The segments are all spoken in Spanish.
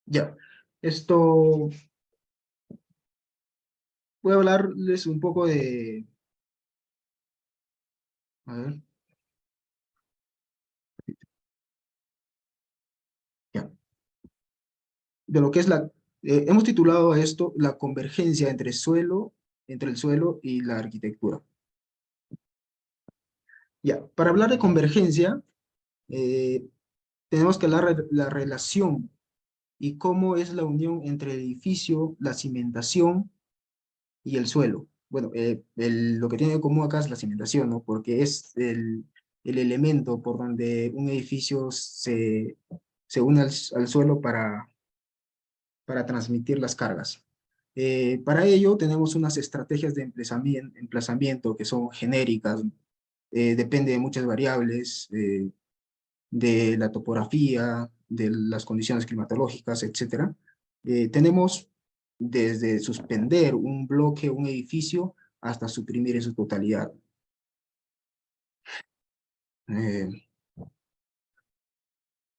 Ya, esto, voy a hablarles un poco a ver, ya, de lo que es hemos titulado a esto la convergencia entre el suelo y la arquitectura. Ya, para hablar de convergencia, eh, tenemos que hablar de la relación y cómo es la unión entre el edificio, la cimentación y el suelo. Bueno, lo que tiene en común acá es la cimentación, ¿no? Porque es el elemento por donde un edificio se une al suelo para transmitir las cargas. Para ello tenemos unas estrategias de emplazamiento que son genéricas, depende de muchas variables, de la topografía, de las condiciones climatológicas, etcétera. Tenemos desde suspender un bloque, un edificio, hasta suprimir en su totalidad. Eh,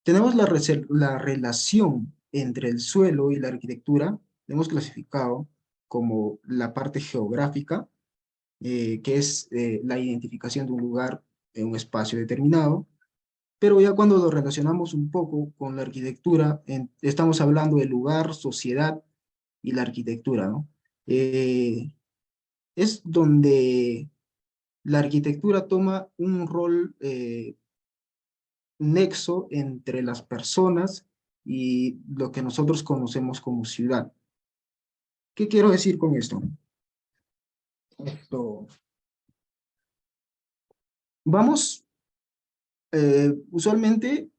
Tenemos la relación entre el suelo y la arquitectura, la hemos clasificado como la parte geográfica, que es la identificación de un lugar en un espacio determinado, pero ya cuando lo relacionamos un poco con la arquitectura, estamos hablando del lugar, sociedad y la arquitectura, ¿no? Eh, es donde la arquitectura toma un rol nexo entre las personas y lo que nosotros conocemos como ciudad. ¿Qué quiero decir con esto? Esto, vamos, usualmente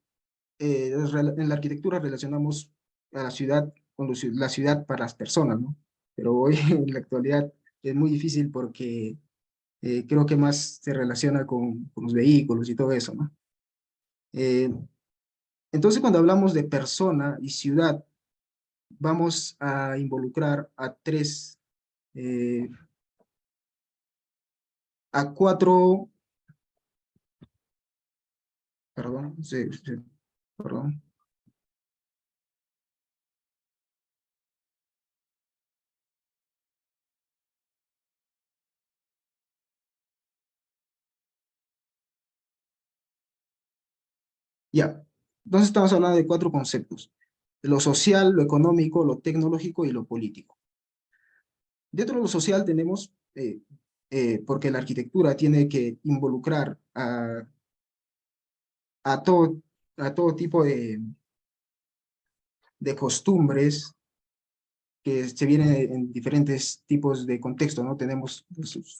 en la arquitectura relacionamos a la ciudad con la ciudad para las personas, ¿no? Pero hoy en la actualidad es muy difícil porque creo que más se relaciona con los vehículos y todo eso, ¿no? Eh, entonces, cuando hablamos de persona y ciudad, vamos a involucrar eh, a cuatro, perdón, perdón. Ya, entonces estamos hablando de cuatro conceptos: lo social, lo económico, lo tecnológico y lo político. Dentro de lo social tenemos, porque la arquitectura tiene que involucrar a, todo, a todo tipo de costumbres que se vienen en diferentes tipos de contextos, ¿no? Tenemos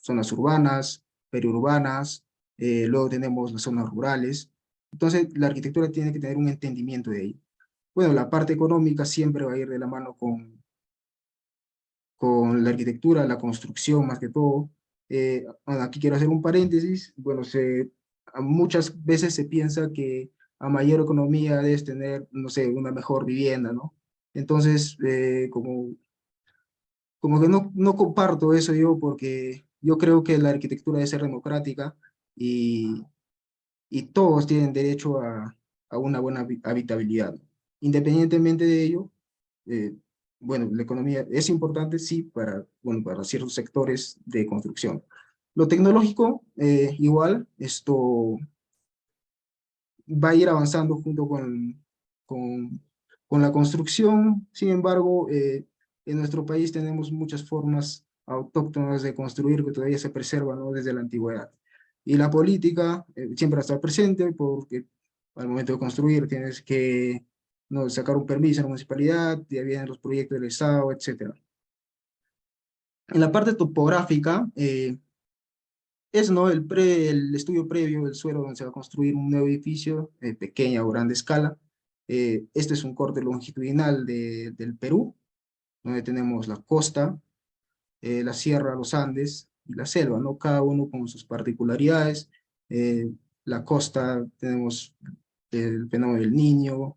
zonas urbanas, periurbanas, luego tenemos las zonas rurales. Entonces, la arquitectura tiene que tener un entendimiento de ello. Bueno, la parte económica siempre va a ir de la mano con la arquitectura, la construcción más que todo. Bueno, aquí quiero hacer un paréntesis. Bueno, muchas veces se piensa que a mayor economía debes tener, no sé, una mejor vivienda, ¿no? Entonces, como que no comparto eso yo, porque yo creo que la arquitectura debe ser democrática y, y todos tienen derecho a una buena habitabilidad. Independientemente de ello, eh, bueno, la economía es importante, sí, bueno, para ciertos sectores de construcción. Lo tecnológico, igual, esto va a ir avanzando junto con, con la construcción. Sin embargo, en nuestro país tenemos muchas formas autóctonas de construir que todavía se preservan, ¿no? Desde la antigüedad. Y la política siempre va a estar presente porque al momento de construir tienes que, ¿no?, sacar un permiso en la municipalidad, ya vienen los proyectos del Estado, etcétera. En la parte topográfica, es, ¿no?, el estudio previo del suelo donde se va a construir un nuevo edificio, pequeña o grande escala. Este es un corte longitudinal del Perú, donde tenemos la costa, la sierra, los Andes y la selva, ¿no? Cada uno con sus particularidades. Eh, la costa tenemos el fenómeno del Niño,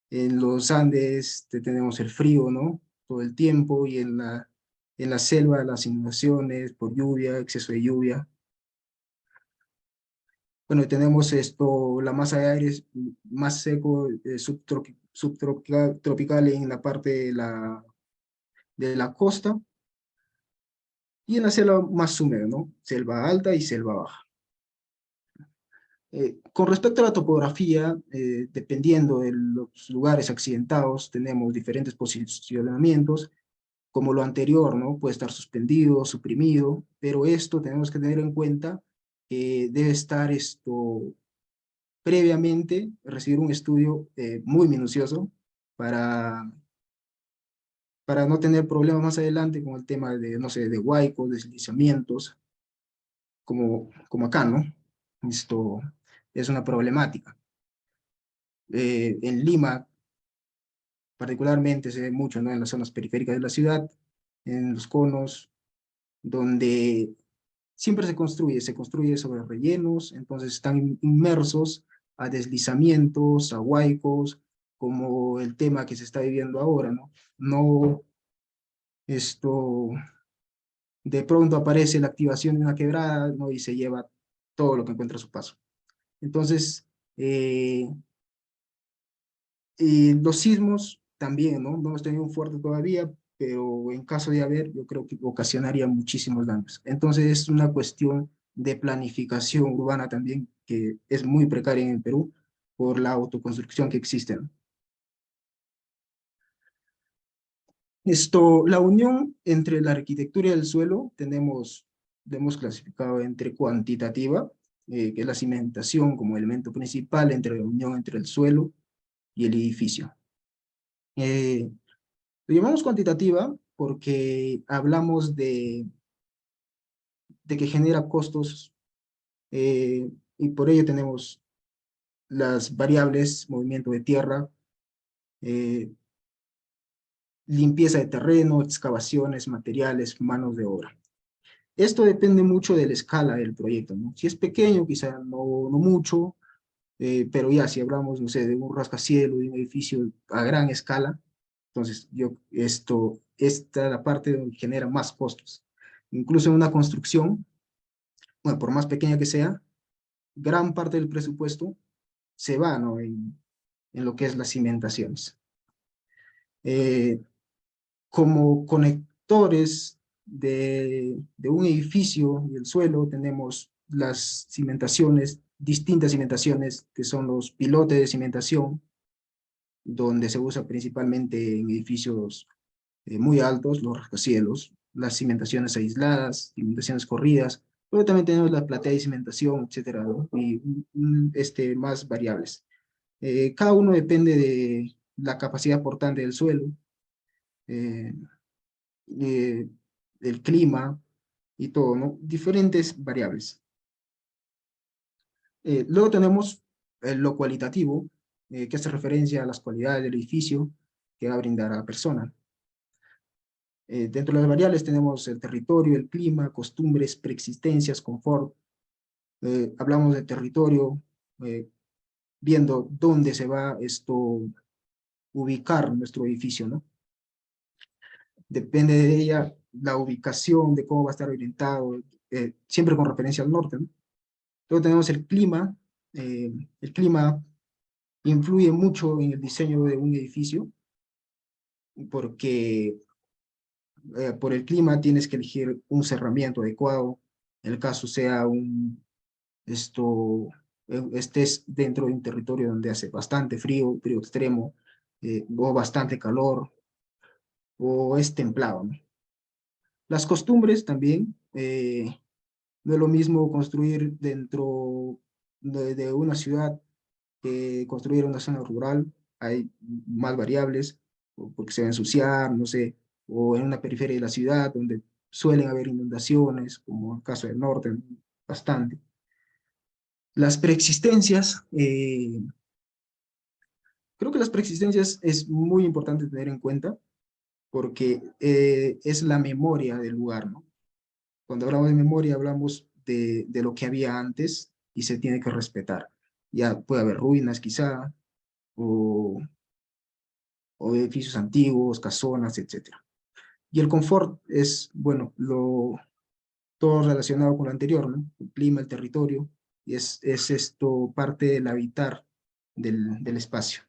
en los Andes tenemos el frío, ¿no? Todo el tiempo, y en la selva las inundaciones por lluvia, exceso de lluvia. Bueno, tenemos esto, la masa de aire es más seco, subtropical tropical en la parte de la costa, y en la selva más húmeda, ¿no? Selva alta y selva baja. Con respecto a la topografía, dependiendo de los lugares accidentados, tenemos diferentes posicionamientos, como lo anterior, ¿no? Puede estar suspendido, suprimido, pero esto tenemos que tener en cuenta que debe estar previamente, recibir un estudio muy minucioso para, para no tener problemas más adelante con el tema de, no sé, de huaicos, deslizamientos, como acá, ¿no? Esto es una problemática. En Lima, particularmente, se ve mucho, ¿no? En las zonas periféricas de la ciudad, en los conos, donde siempre se construye sobre rellenos, entonces están inmersos a deslizamientos, a huaicos, como el tema que se está viviendo ahora, ¿no? No, esto, de pronto aparece la activación de una quebrada, ¿no? Y se lleva todo lo que encuentra a su paso. Entonces, eh, y los sismos también, ¿no? No hemos tenido un fuerte todavía, pero en caso de haber, yo creo que ocasionaría muchísimos daños. Entonces es una cuestión de planificación urbana también, que es muy precaria en el Perú por la autoconstrucción que existe, ¿no? La unión entre la arquitectura y el suelo hemos clasificado entre cuantitativa, que es la cimentación como elemento principal entre la unión entre el suelo y el edificio. Eh, Lo llamamos cuantitativa porque hablamos de que genera costos, y por ello tenemos las variables: movimiento de tierra, eh, limpieza de terreno, excavaciones, materiales, manos de obra. Esto depende mucho de la escala del proyecto, ¿no? Si es pequeño, quizá no mucho, pero ya si hablamos, no sé, de un rascacielos, de un edificio a gran escala, entonces esta es la parte donde genera más costos. Incluso en una construcción, bueno, por más pequeña que sea, gran parte del presupuesto se va, ¿no? En lo que es las cimentaciones. Eh, Como conectores de un edificio y el suelo, tenemos las cimentaciones, distintas cimentaciones, que son los pilotes de cimentación, donde se usa principalmente en edificios muy altos, los rascacielos, las cimentaciones aisladas, cimentaciones corridas, pero también tenemos la platea de cimentación, etcétera, ¿no? Y más variables. Cada uno depende de la capacidad portante del suelo, eh, eh, del clima y todo, ¿no? Diferentes variables. Luego tenemos lo cualitativo, que hace referencia a las cualidades del edificio que va a brindar a la persona. Dentro de las variables tenemos el territorio, el clima, costumbres, preexistencias, confort. Hablamos de territorio, eh, viendo dónde se va ubicar nuestro edificio, ¿no? Depende de ella la ubicación, de cómo va a estar orientado, siempre con referencia al norte, ¿no? Luego tenemos el clima. El clima influye mucho en el diseño de un edificio, porque por el clima tienes que elegir un cerramiento adecuado, en el caso sea estés dentro de un territorio donde hace bastante frío, frío extremo, o bastante calor, o es templado, ¿no? Las costumbres también, no es lo mismo construir dentro de una ciudad que construir una zona rural. Hay más variables, porque se va a ensuciar, no sé, o en una periferia de la ciudad donde suelen haber inundaciones, como el caso del norte, bastante. Las preexistencias, creo que las preexistencias es muy importante tener en cuenta, porque es la memoria del lugar, ¿no? Cuando hablamos de memoria, hablamos de lo que había antes y se tiene que respetar. Ya puede haber ruinas quizá, o, o edificios antiguos, casonas, etcétera. Y el confort es, bueno, todo relacionado con lo anterior, ¿no? El clima, el territorio, y es esto parte del habitar del espacio.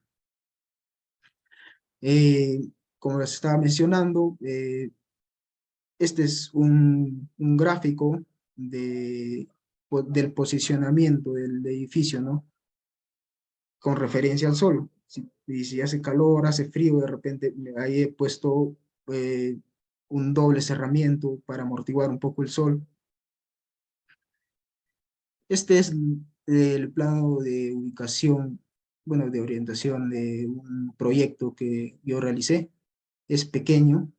Eh, Como les estaba mencionando, este es un gráfico del posicionamiento del edificio, ¿no? Con referencia al sol. Y si hace calor, hace frío, de repente ahí he puesto un doble cerramiento para amortiguar un poco el sol. Este es el plano de ubicación, bueno, de orientación de un proyecto que yo realicé. Es pequeño.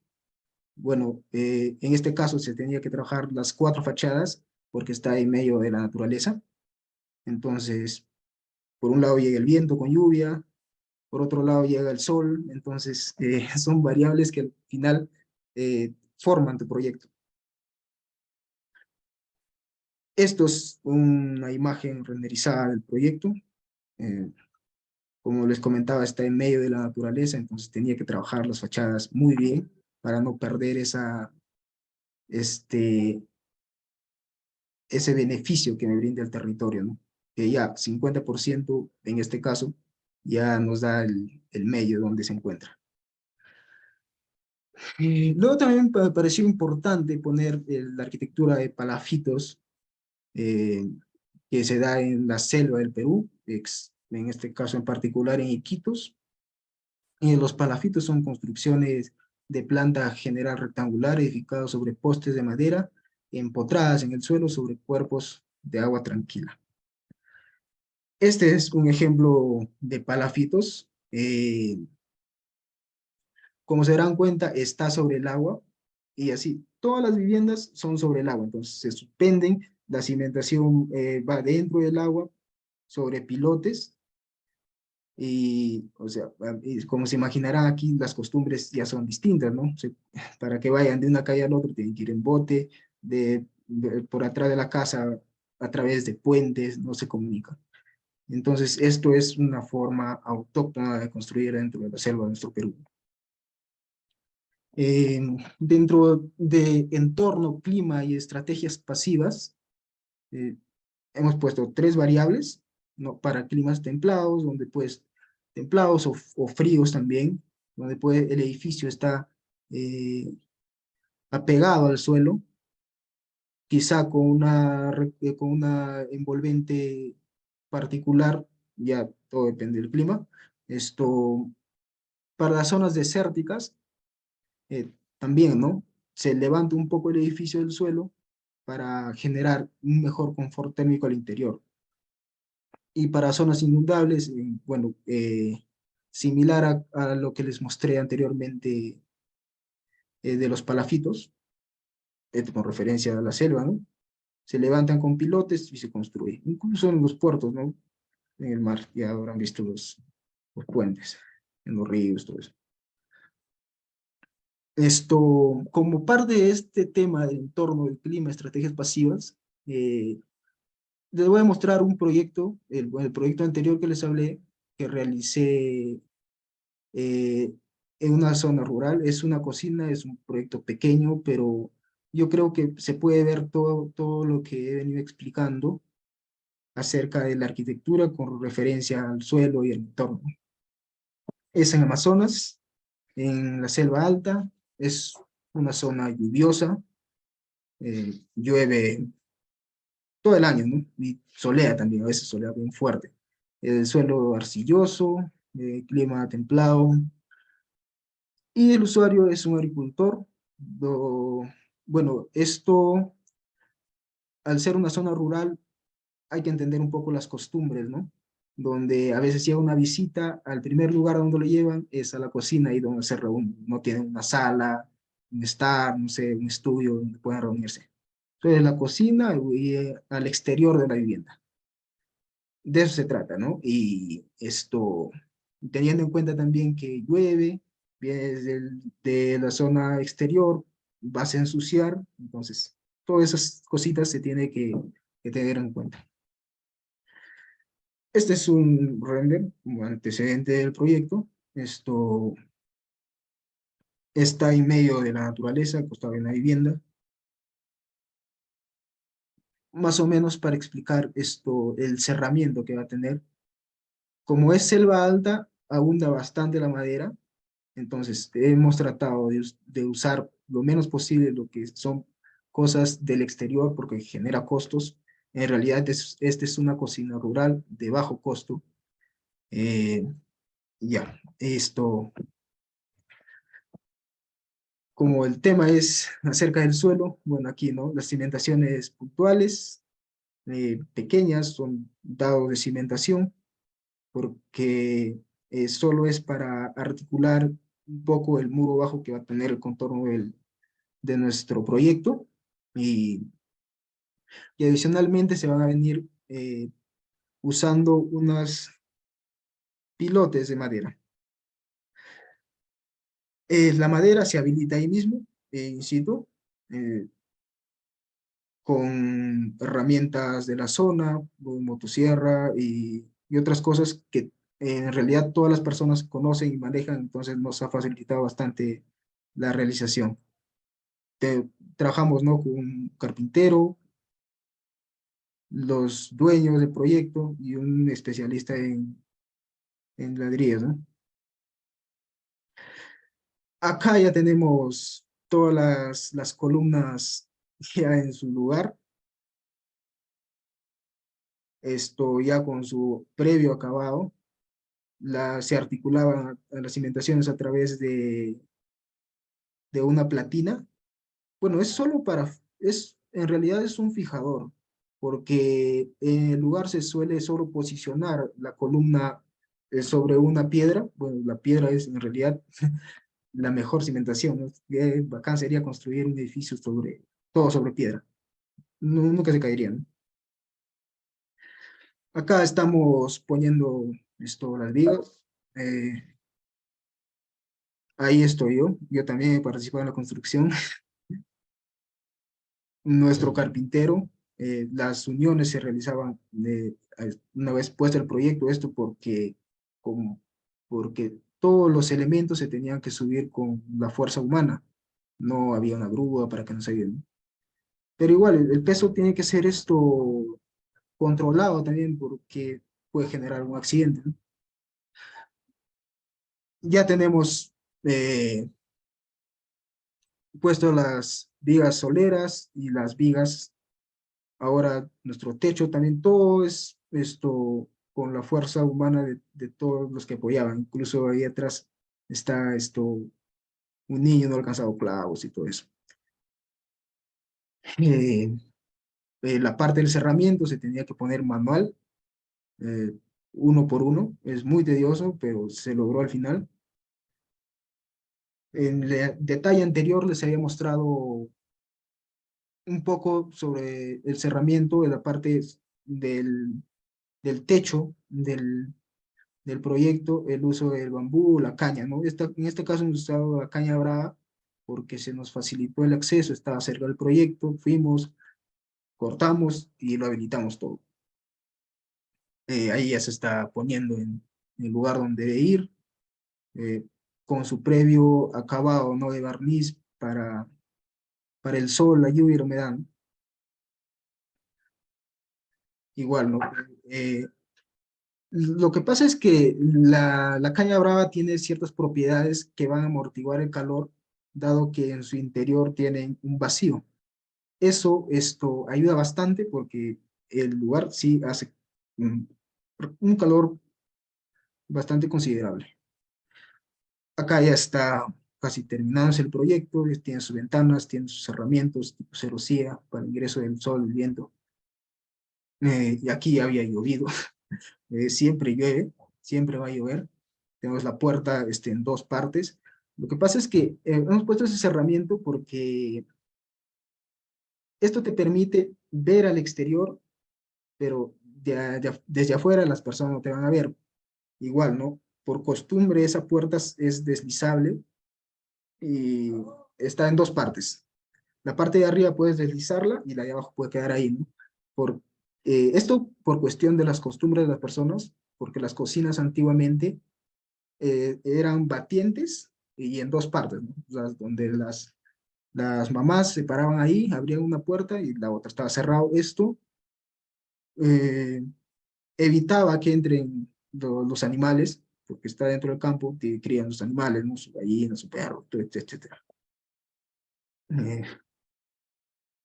Bueno, en este caso se tenía que trabajar las 4 fachadas porque está en medio de la naturaleza. Entonces, por un lado llega el viento con lluvia, por otro lado llega el sol. Entonces, son variables que al final forman tu proyecto. Esto es una imagen renderizada del proyecto. Eh, Como les comentaba, está en medio de la naturaleza, entonces tenía que trabajar las fachadas muy bien para no perder este, ese beneficio que me brinda el territorio, ¿no? Que ya 50% en este caso ya nos da el medio donde se encuentra. Luego también me pareció importante poner la arquitectura de palafitos eh, que se da en la selva del Perú, en este caso en particular en Iquitos. Y los palafitos son construcciones de planta general rectangular edificadas sobre postes de madera empotradas en el suelo sobre cuerpos de agua tranquila. Este es un ejemplo de palafitos. Como se darán cuenta, está sobre el agua y así, todas las viviendas son sobre el agua, entonces se suspenden, la cimentación va dentro del agua, sobre pilotes, y, o sea, como se imaginarán aquí, las costumbres ya son distintas, ¿no? Para que vayan de una calle a la otra, tienen que ir en bote, por atrás de la casa, a través de puentes, no se comunican. Entonces, esto es una forma autóctona de construir dentro de la selva de nuestro Perú. Eh, Dentro de entorno, clima y estrategias pasivas, eh, hemos puesto 3 variables, ¿no? Para climas templados, donde pues templados o fríos también, donde el edificio está eh, apegado al suelo, quizá con una envolvente particular, ya todo depende del clima. Esto, para las zonas desérticas, también, ¿no? Se levanta un poco el edificio del suelo para generar un mejor confort térmico al interior. Y para zonas inundables, bueno, similar a lo que les mostré anteriormente de los palafitos, con referencia a la selva, ¿no? Se levantan con pilotes y se construye. Incluso en los puertos, ¿no? En el mar, ya habrán visto los puentes, en los ríos, todo eso. Esto, como parte de este tema del entorno del clima, estrategias pasivas, eh, les voy a mostrar un proyecto, el proyecto anterior que les hablé, que realicé eh, en una zona rural. Es una cocina, es un proyecto pequeño, pero yo creo que se puede ver todo lo que he venido explicando acerca de la arquitectura con referencia al suelo y el entorno. Es en Amazonas, en la selva alta, es una zona lluviosa, llueve todo el año, ¿no? Y solea también, a veces solea bien fuerte. El suelo arcilloso, clima templado, y el usuario es un agricultor. Bueno, esto, al ser una zona rural, hay que entender un poco las costumbres, ¿no? Donde a veces llega una visita, al primer lugar donde lo llevan es a la cocina y donde se reúnen. No tienen una sala, un estar, no sé, un estudio donde puedan reunirse. Entonces, la cocina y al exterior de la vivienda. De eso se trata, ¿no? Y esto, teniendo en cuenta también que llueve, viene de la zona exterior, vas a ensuciar, entonces, todas esas cositas se tiene que tener en cuenta. Este es un render, un antecedente del proyecto. Esto está en medio de la naturaleza, acostado en la vivienda. Más o menos para explicar esto, el cerramiento que va a tener. Como es selva alta, abunda bastante la madera, Entonces, hemos tratado de usar lo menos posible lo que son cosas del exterior porque genera costos. En realidad, esta es una cocina rural de bajo costo. Eh, ya, esto, como el tema es acerca del suelo, bueno, aquí, ¿no? Las cimentaciones puntuales, pequeñas, son dados de cimentación, porque solo es para articular un poco el muro bajo que va a tener el contorno de nuestro proyecto, y, y adicionalmente se van a venir usando unos pilotes de madera. La madera se habilita ahí mismo, in situ, eh, con herramientas de la zona, motosierra y otras cosas que en realidad todas las personas conocen y manejan, entonces nos ha facilitado bastante la realización. Trabajamos, ¿no?, con un carpintero, los dueños del proyecto y un especialista en ladrillos, ¿no? Acá ya tenemos todas las columnas ya en su lugar, esto ya con su previo acabado. Se articulaban a las cimentaciones a través de una platina. Bueno, es solo para, en realidad es un fijador, porque en el lugar se suele solo posicionar la columna sobre una piedra. Bueno, la piedra es en realidad la mejor cimentación, ¿no? Bacán sería construir un edificio todo sobre piedra. Nunca se caería, ¿no? Acá estamos poniendo las vigas. eh, Ahí estoy yo también he participado en la construcción. Nuestro carpintero, las uniones se realizaban una vez puesto el proyecto, esto como, porque todos los elementos se tenían que subir con la fuerza humana, no había una grúa para que nos ayuden. Pero igual, el peso tiene que ser controlado también porque puede generar un accidente, ¿no? Ya tenemos puesto las vigas soleras y las vigas. Ahora nuestro techo también, todo es con la fuerza humana de todos los que apoyaban. Incluso ahí atrás está un niño no ha alcanzado clavos y todo eso. Eh, la parte del cerramiento se tenía que poner manual, eh, uno por uno. Es muy tedioso, pero se logró al final. En el detalle anterior les había mostrado un poco sobre el cerramiento de la parte del techo del proyecto, el uso del bambú, la caña, ¿no? En este caso hemos usado la caña brava porque se nos facilitó el acceso, estaba cerca del proyecto, fuimos, cortamos y lo habilitamos todo. Ahí ya se está poniendo en el lugar donde debe ir, eh, con su previo acabado, ¿no?, de barniz para el sol, la lluvia y la humedad, ¿no? Igual, ¿no? Eh, Lo que pasa es que la caña brava tiene ciertas propiedades que van a amortiguar el calor, dado que en su interior tienen un vacío. Esto ayuda bastante porque el lugar sí hace un, un calor bastante considerable. Acá ya está casi terminándose el proyecto, tiene sus ventanas, tiene sus cerramientos tipo celosía para el ingreso del sol, el viento. Y aquí había llovido. Siempre llueve, siempre va a llover. Tenemos la puerta en dos partes. Lo que pasa es que hemos puesto ese cerramiento porque esto te permite ver al exterior, pero desde afuera las personas no te van a ver. Igual, ¿no? Por costumbre esa puerta es deslizable y está en dos partes. La parte de arriba puedes deslizarla y la de abajo puede quedar ahí, ¿no? Por, Esto por cuestión de las costumbres de las personas, porque las cocinas antiguamente eran batientes y en dos partes, ¿no? O sea, donde las mamás se paraban ahí, abrían una puerta y la otra estaba cerrado. Esto eh, evitaba que entren los animales, porque está dentro del campo, crían los animales, ¿no? Sus gallinas, su perro, etcétera. Este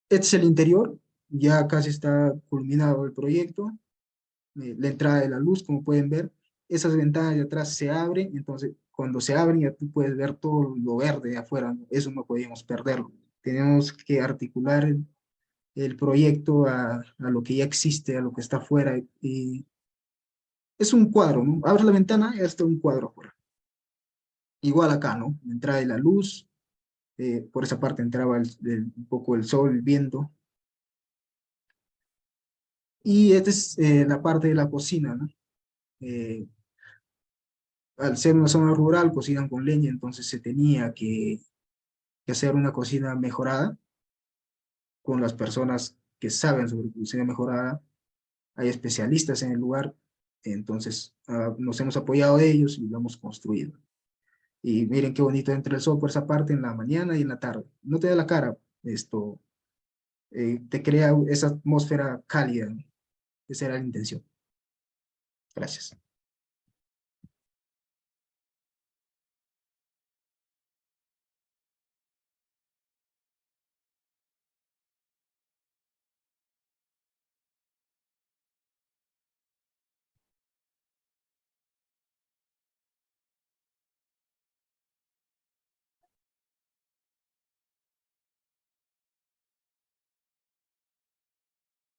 es el interior, ya casi está culminado el proyecto. La entrada de la luz, como pueden ver, esas ventanas de atrás se abren, entonces cuando se abren ya tú puedes ver todo lo verde de afuera, ¿no? Eso no podíamos perderlo. Tenemos que articular el proyecto a lo que ya existe, a lo que está afuera, y es un cuadro, ¿no? Abres la ventana y está un cuadro afuera. Igual acá, ¿no? La entrada de la luz, por esa parte entraba un poco el sol, el viento, y esta es la parte de la cocina, ¿no? Eh, Al ser una zona rural, cocinan con leña, entonces se tenía que hacer una cocina mejorada con las personas que saben sobre cocina mejorada. Hay especialistas en el lugar, entonces nos hemos apoyado de ellos y lo hemos construido. Y miren qué bonito entra el sol por esa parte en la mañana y en la tarde. No te da la cara, esto te crea esa atmósfera cálida, ¿no? Esa era la intención. Gracias.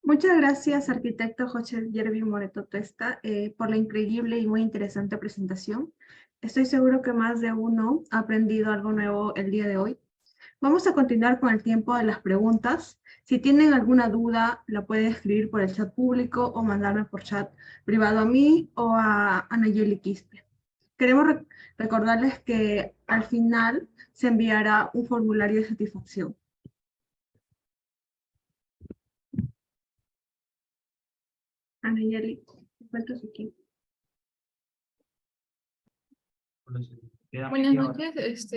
Muchas gracias, arquitecto José Yerby Moreto Testa, por la increíble y muy interesante presentación. Estoy seguro que más de uno ha aprendido algo nuevo el día de hoy. Vamos a continuar con el tiempo de las preguntas. Si tienen alguna duda, la pueden escribir por el chat público o mandarme por chat privado a mí o a Anayeli Quispe. Queremos recordarles que al final se enviará un formulario de satisfacción. Anayeli, ¿te encuentras aquí? Buenas noches.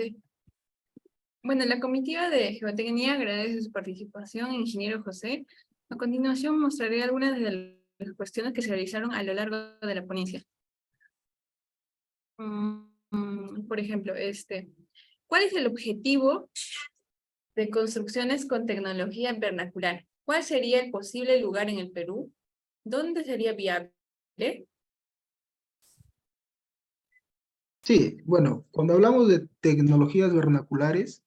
Bueno, la comitiva de Geotecnia agradece su participación, ingeniero José. A continuación mostraré algunas de las cuestiones que se realizaron a lo largo de la ponencia. Por ejemplo, ¿cuál es el objetivo de construcciones con tecnología vernacular? ¿Cuál sería el posible lugar en el Perú? ¿Dónde sería viable? Sí, bueno, cuando hablamos de tecnologías vernaculares,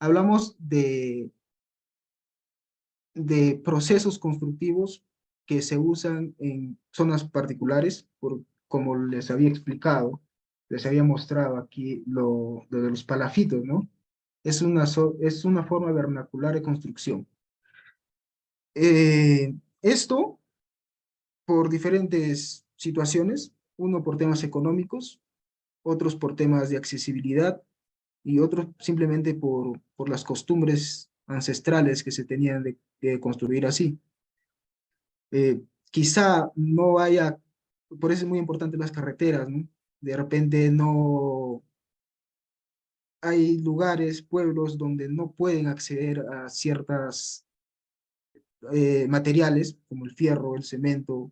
hablamos de procesos constructivos que se usan en zonas particulares, como les había explicado, les había mostrado aquí lo de los palafitos, ¿no? Es una forma vernacular de construcción. Esto por diferentes situaciones, uno por temas económicos, otros por temas de accesibilidad y otros simplemente por las costumbres ancestrales que se tenían de construir así. Quizá no haya, por eso es muy importante las carreteras, ¿no? De repente no hay lugares, pueblos donde no pueden acceder a ciertas materiales como el fierro, el cemento,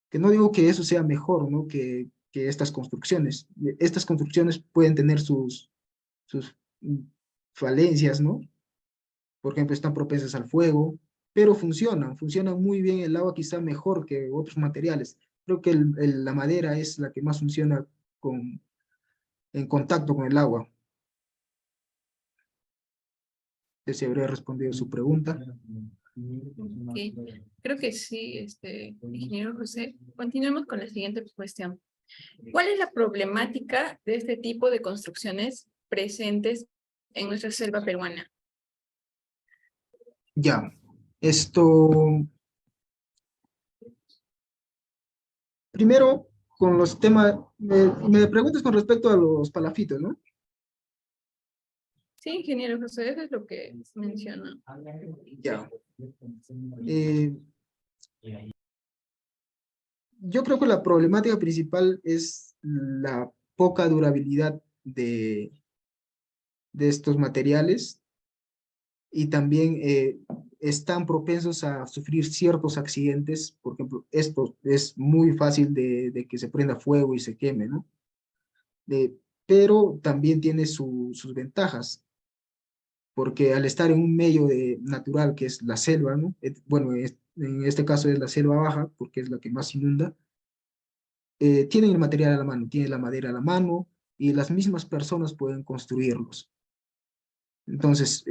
que no digo que eso sea mejor, ¿no? Que estas construcciones. Estas construcciones pueden tener sus falencias, ¿no? Por ejemplo, están propensas al fuego, pero funcionan muy bien el agua, quizá mejor que otros materiales. Creo que la madera es la que más funciona en contacto con el agua. No sé si habría respondido su pregunta. Ok, creo que sí, ingeniero José. Continuemos con la siguiente cuestión. ¿Cuál es la problemática de este tipo de construcciones presentes en nuestra selva peruana? Ya, esto, primero, con los temas, me preguntas con respecto a los palafitos, ¿no? Sí, ingeniero José, eso es lo que menciona. Ya. Yo creo que la problemática principal es la poca durabilidad de estos materiales y también están propensos a sufrir ciertos accidentes. Por ejemplo, esto es muy fácil de que se prenda fuego y se queme, ¿no? Pero también tiene sus ventajas, porque al estar en un medio natural que es la selva, ¿no? Bueno, en este caso es la selva baja, porque es la que más inunda, tienen el material a la mano, tienen la madera a la mano, y las mismas personas pueden construirlos. Entonces,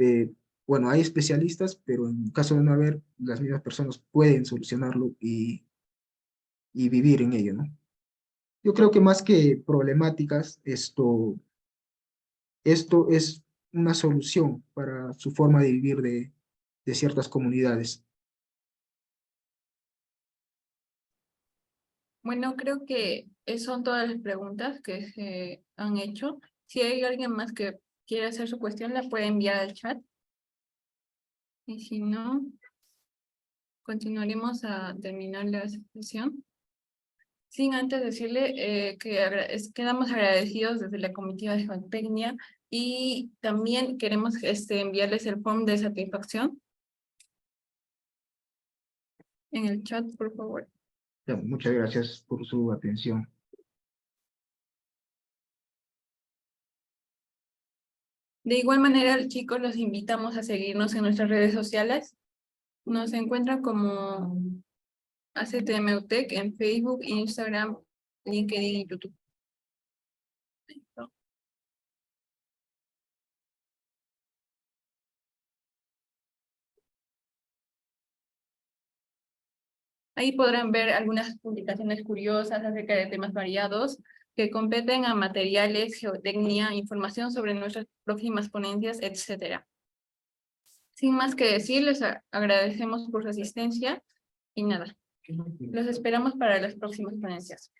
bueno, hay especialistas, pero en caso de no haber, las mismas personas pueden solucionarlo y vivir en ello, ¿no? Yo creo que más que problemáticas, esto es una solución para su forma de vivir de ciertas comunidades. Bueno, creo que son todas las preguntas que se han hecho. Si hay alguien más que quiere hacer su cuestión, la puede enviar al chat. Y si no, continuaremos a terminar la sesión. Sin antes decirle que quedamos agradecidos desde la comitiva de geotecnia y también queremos enviarles el form de satisfacción en el chat, por favor. Ya, muchas gracias por su atención. De igual manera, chicos, los invitamos a seguirnos en nuestras redes sociales. Nos encuentran como ACTMUTEC en Facebook, Instagram, LinkedIn y YouTube. Ahí podrán ver algunas publicaciones curiosas acerca de temas variados que competen a materiales, geotecnia, información sobre nuestras próximas ponencias, etc. Sin más que decir, les agradecemos por su asistencia y nada. Los esperamos para las próximas ponencias.